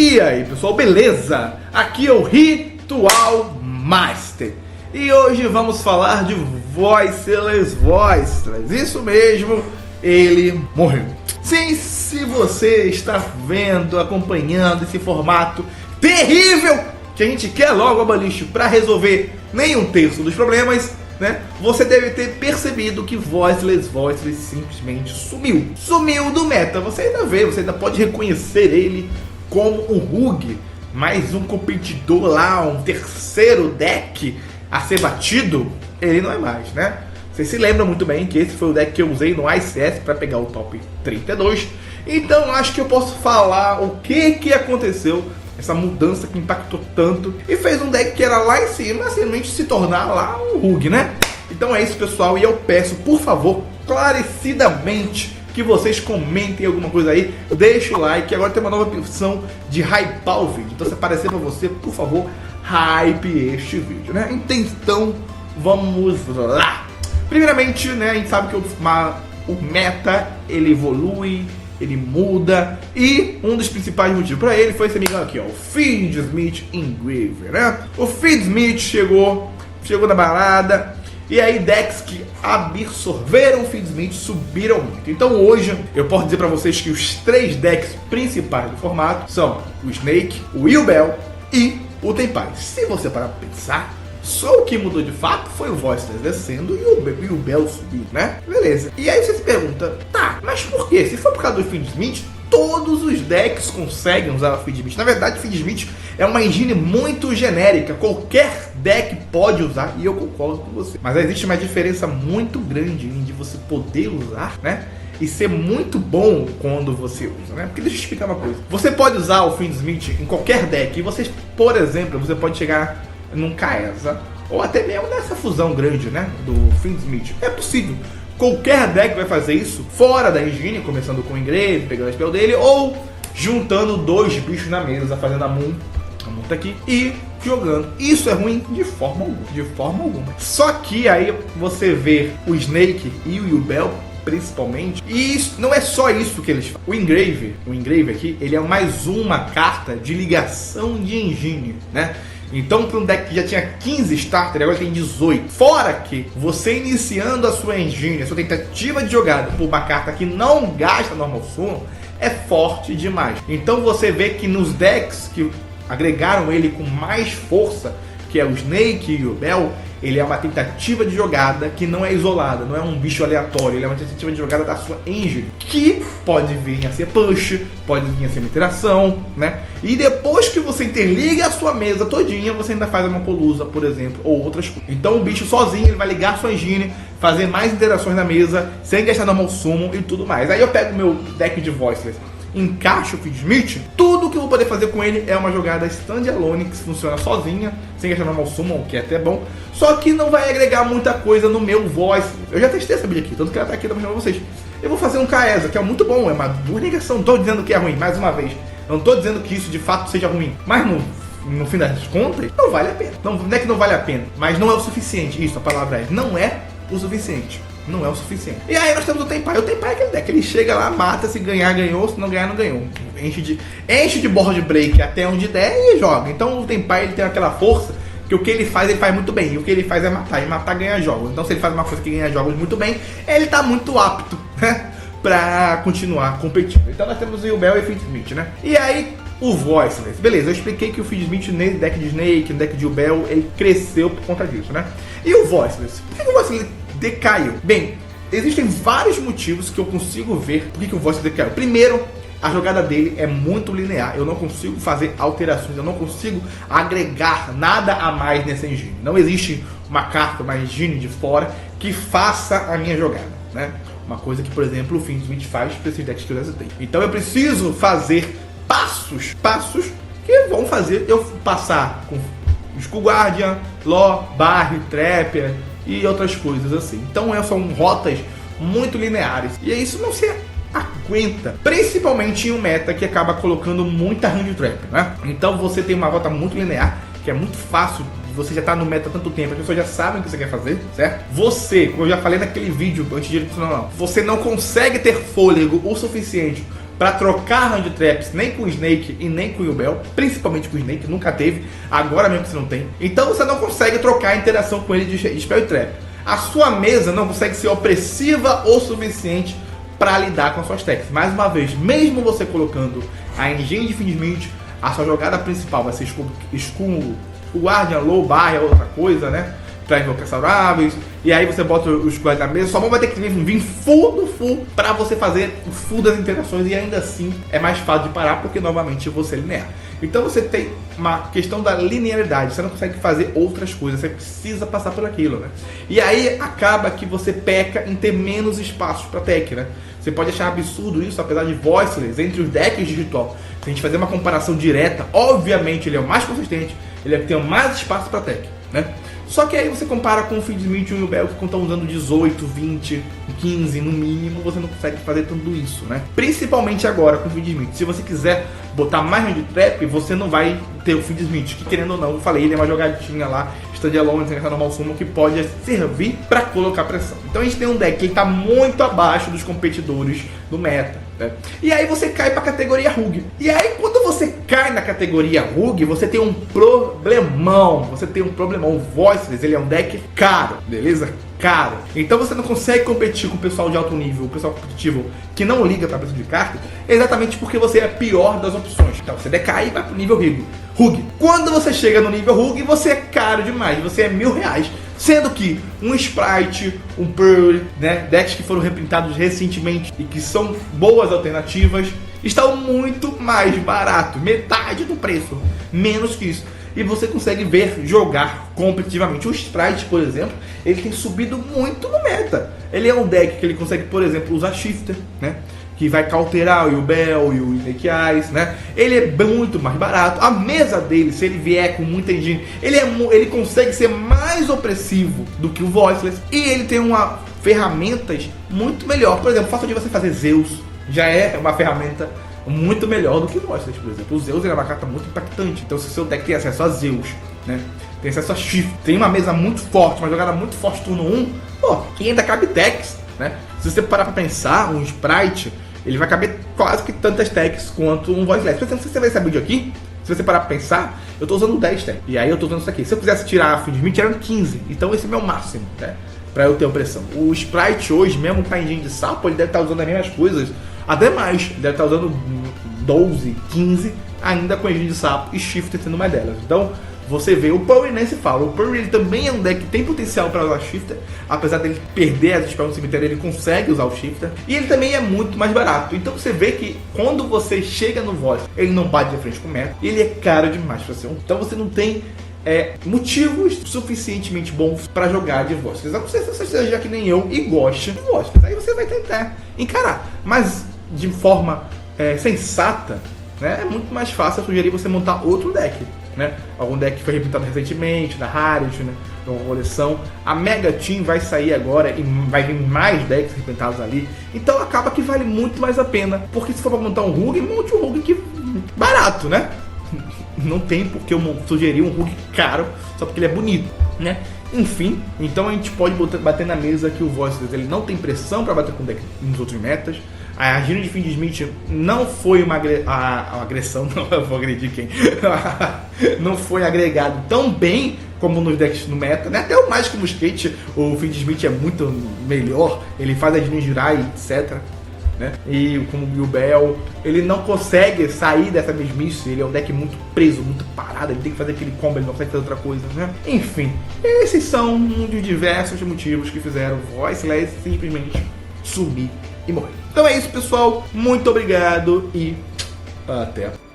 E aí pessoal, beleza? Aqui é o Ritual Master e hoje vamos falar de Voiceless. Isso mesmo, ele morreu. Sim, se você está vendo, acompanhando esse formato terrível que a gente quer logo abolir para resolver nem um terço dos problemas, né? Você deve ter percebido que Voiceless simplesmente sumiu do meta. Você ainda vê, você ainda pode reconhecer ele como um Rogue, mais um competidor lá, um terceiro deck a ser batido. Ele não é mais, né? Vocês se lembram muito bem que esse foi o deck que eu usei no ICS para pegar o top 32. Então acho que eu posso falar o que aconteceu, essa mudança que impactou tanto e fez um deck que era lá em cima simplesmente se tornar lá um Rogue, né? Então é isso pessoal, e eu peço, por favor, clarecidamente, que vocês comentem alguma coisa aí, deixa o like. Agora tem uma nova opção de hypar o vídeo, então se aparecer pra você, por favor, hype este vídeo, né? Então vamos lá. Primeiramente, né, a gente sabe que o meta, ele evolui, ele muda, e um dos principais motivos para ele foi esse amigão aqui, ó, o Fiendsmith Engraver, né? O Fiendsmith chegou na balada, e aí decks que absorveram o Fiendsmith subiram muito. Então hoje eu posso dizer para vocês que os três decks principais do formato são o Snake, o Yubel e o Tenpai. Se você parar para pensar, só o que mudou de fato foi o Voiceless descendo e o Bell subindo, né? Beleza. E aí você se pergunta, tá, mas por quê? Se for por causa do Fiendsmith, todos os decks conseguem usar o Fiendsmith. Na verdade, o Fiendsmith é uma engine muito genérica. Qualquer deck pode usar, e eu concordo com você. Mas existe uma diferença muito grande de você poder usar, né? E ser muito bom quando você usa, né? Porque deixa eu explicar uma coisa. Você pode usar o Fiendsmith em qualquer deck. E você, por exemplo, você pode chegar num Kaeza, ou até mesmo nessa fusão grande, né, do Fiendsmith. É possível. Qualquer deck vai fazer isso fora da engine, começando com o Engrave, pegando a spell dele, ou juntando dois bichos na mesa, fazendo a Moon tá aqui, e jogando. Isso é ruim de forma alguma. Só que aí você vê o Snake e o Yubel, principalmente, e isso, não é só isso que eles fazem. O Engrave aqui, ele é mais uma carta de ligação de engine, né? Então, para um deck que já tinha 15 starters, agora tem 18. Fora que você iniciando a sua engine, a sua tentativa de jogada por uma carta que não gasta normal summon, é forte demais. Então você vê que nos decks que agregaram ele com mais força, que é o Snake e o Bell, ele é uma tentativa de jogada que não é isolada, não é um bicho aleatório, ele é uma tentativa de jogada da sua engine, que pode vir a ser push, pode vir a ser uma interação, né? E depois que você interliga a sua mesa todinha, você ainda faz uma colusa, por exemplo, ou outras coisas. Então o bicho sozinho, ele vai ligar a sua engine, fazer mais interações na mesa, sem gastar normal summon e tudo mais. Aí eu pego o meu deck de Voiceless, encaixo o Fiendsmith, tudo que eu vou poder fazer com ele é uma jogada standalone que funciona sozinha, sem gastar normal summon, que é até bom, só que não vai agregar muita coisa no meu Voiceless. Eu já testei essa build aqui, tanto que ela tá aqui pra mostrar pra vocês. Eu vou fazer um Kaeza, que é muito bom, é uma boa negação, não tô dizendo que é ruim, mais uma vez, eu não tô dizendo que isso de fato seja ruim, mas no fim das contas, não vale a pena. Não é que não vale a pena, mas não é o suficiente, isso, a palavra é, não é o suficiente. Não é o suficiente. E aí nós temos o Tenpai. O Tenpai é aquele deck, ele chega lá, mata, se ganhar, ganhou, se não ganhar, não ganhou. Enche de board break até onde der e joga. Então o Tenpai, ele tem aquela força que o que ele faz muito bem. E o que ele faz é matar, e matar ganha jogos. Então se ele faz uma coisa que ganha jogos muito bem, ele tá muito apto, né, pra continuar competindo. Então nós temos o Yubel e o Fiendsmith, né? E aí o Voiceless, beleza, eu expliquei que o Fiendsmith nesse deck de Snake, no deck de Yubel, ele cresceu por conta disso, né? E o Voiceless, por que o Voiceless decaiu? Bem, existem vários motivos que eu consigo ver por que o Voiceless decaiu. Primeiro, a jogada dele é muito linear. Eu não consigo fazer alterações, eu não consigo agregar nada a mais nessa engine. Não existe uma carta, uma engine de fora que faça a minha jogada, né? Uma coisa que, por exemplo, o Fiendsmith faz para esses decks que eu já citei. Então eu preciso fazer passos que vão fazer eu passar com Skull Guardian, Law, Barre, Trapper e outras coisas assim. Então são rotas muito lineares. E isso não se aguenta, principalmente em um meta que acaba colocando muita hand trap, né? Então você tem uma rota muito linear, que é muito fácil, você já tá no meta há tanto tempo, as pessoas já sabem o que você quer fazer, certo? Você, como eu já falei naquele vídeo antes de ele funcionar, você não consegue ter fôlego o suficiente para trocar hand traps nem com o Snake e nem com o Yubel, principalmente com o Snake, nunca teve, agora mesmo que você não tem. Então você não consegue trocar a interação com ele de Spell e Trap. A sua mesa não consegue ser opressiva o suficiente para lidar com as suas techs. Mais uma vez, mesmo você colocando a engine de Fiendsmith, a sua jogada principal vai ser Skull, o Guardian, Low, barra, outra coisa, né? Pra invocar sauráveis, e aí você bota os guardas na mesa, sua mão vai ter que vir full do full pra você fazer o full das interações, e ainda assim é mais fácil de parar porque novamente você é linear. Então você tem uma questão da linearidade, você não consegue fazer outras coisas, você precisa passar por aquilo, né? E aí acaba que você peca em ter menos espaços pra tech, né? Você pode achar absurdo isso, apesar de Voiceless, entre os decks de ritual. Se a gente fazer uma comparação direta, obviamente ele é o mais consistente, ele é que tem mais espaço pra tech, né? Só que aí você compara com o Fiendsmith e o Yubel, que estão usando 18, 20, 15 no mínimo, você não consegue fazer tudo isso, né? Principalmente agora com o Fiendsmith. Se você quiser botar mais hand trap, você não vai ter o Fiendsmith, que querendo ou não, eu falei, ele é uma jogadinha lá, standalone, sem essa normal summon, que pode servir para colocar pressão. Então a gente tem um deck que está muito abaixo dos competidores do meta, né? E aí você cai para a categoria Rug. E aí quando você cai na categoria Rug, você tem um problemão. O Voiceless, ele é um deck caro, beleza? Caro. Então você não consegue competir com o pessoal de alto nível, o pessoal competitivo que não liga para preço de carta, exatamente porque você é a pior das opções. Então você decai e vai pro nível Rug. Quando você chega no nível Rug, você é caro demais, você é R$1.000. Sendo que um Sprite, um Pearl, né, decks que foram reprintados recentemente e que são boas alternativas, estão muito mais baratos, metade do preço, menos que isso. E você consegue ver jogar competitivamente. O Sprite, por exemplo, ele tem subido muito no meta. Ele é um deck que ele consegue, por exemplo, usar Shifter, né? Que vai cauterar o Yubel e o Snake Eyes, né? Ele é muito mais barato. A mesa dele, se ele vier com muita engine, ele consegue ser mais opressivo do que o Voiceless. E ele tem ferramentas muito melhor. Por exemplo, o fato de você fazer Zeus já é uma ferramenta muito melhor do que o Voiceless, por exemplo. O Zeus é uma carta muito impactante. Então se o seu deck tem acesso a Zeus, né? Tem acesso a Shift, tem uma mesa muito forte, uma jogada muito forte turno 1, pô, e ainda cabe techs, né? Se você parar pra pensar, um Sprite, ele vai caber quase que tantas techs quanto um Voiceless. Por exemplo, se você ver esse vídeo aqui, se você parar pra pensar, eu tô usando 10 techs. E aí eu tô usando isso aqui. Se eu quisesse tirar a Fiendsmith, eram 15. Então esse é o meu máximo, né? Pra eu ter opressão. O Sprite hoje, mesmo com a engine de sapo, ele deve estar usando as mesmas coisas. Até mais. Ele deve estar usando 12, 15, ainda com a engine de sapo e Shifter sendo uma delas. Então, você vê, o Power nem se fala. O Power ele também é um deck que tem potencial para usar Shifter. Apesar dele perder as spells no cemitério, ele consegue usar o Shifter. E ele também é muito mais barato. Então você vê que quando você chega no Voice, ele não bate de frente com o meta. Ele é caro demais para ser um. Então você não tem motivos suficientemente bons para jogar de Voiceless. A não ser se você seja que nem eu e goste de Voiceless. Aí você vai tentar encarar. Mas de forma sensata, né, é muito mais fácil eu sugerir você montar outro deck, né? Algum deck que foi reprintado recentemente, da Rarity, né? Uma coleção. A Mega Team vai sair agora e vai vir mais decks reprintados ali. Então acaba que vale muito mais a pena. Porque se for para montar um Rug, monte um Rug que barato, né? Não tem porque eu sugerir um Rug caro só porque ele é bonito, né? Enfim, então a gente pode bater na mesa que o Voiceless ele não tem pressão para bater com o deck nos outros metas. A gira de Fiendsmith não foi uma agressão, não, eu vou agredir quem? Não foi agregado tão bem como nos decks no meta, né? Até o Magic Musket, o Fiendsmith é muito melhor, ele faz a Dino girar e etc, né? E como o Yubel, ele não consegue sair dessa mesmice, ele é um deck muito preso, muito parado, ele tem que fazer aquele combo, ele não consegue fazer outra coisa, né? Enfim, esses são um dos diversos motivos que fizeram o Voiceless simplesmente sumir e morrer. Então é isso, pessoal, muito obrigado e até a próxima.